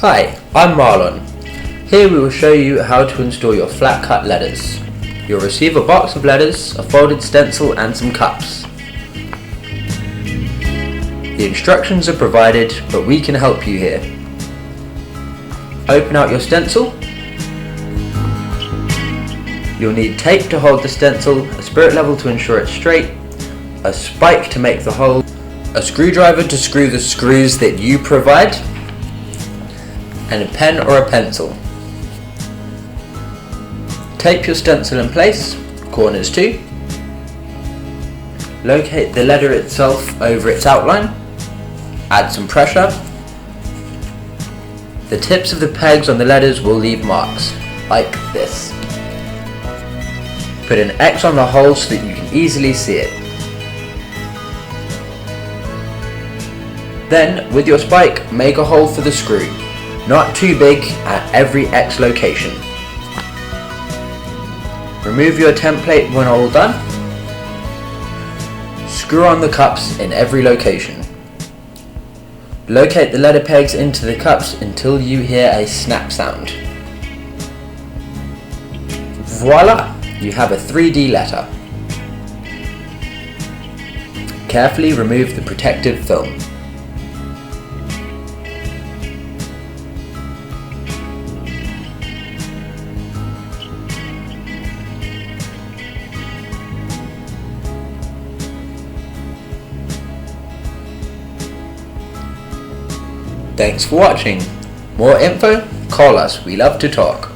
Hi, I'm Marlon. Here we will show you how to install your flat cut letters. You'll receive a box of letters, a folded stencil and some cups. The instructions are provided, but we can help you here. Open out your stencil. You'll need tape to hold the stencil, a spirit level to ensure it's straight, a spike to make the hole, a screwdriver to screw the screws that you provide, and a pen or a pencil. Tape your stencil in place, corners too. Locate the letter itself over its outline. Add some pressure. The tips of the pegs on the letters will leave marks, like this. Put an X on the hole so that you can easily see it. Then, with your spike, make a hole for the screw, not too big, at every X location. Remove your template when all done. Screw on the cups in every location. Locate the letter pegs into the cups until you hear a snap sound. Voila! You have a 3D letter. Carefully remove the protective film. Thanks for watching. More info? Call us, we love to talk.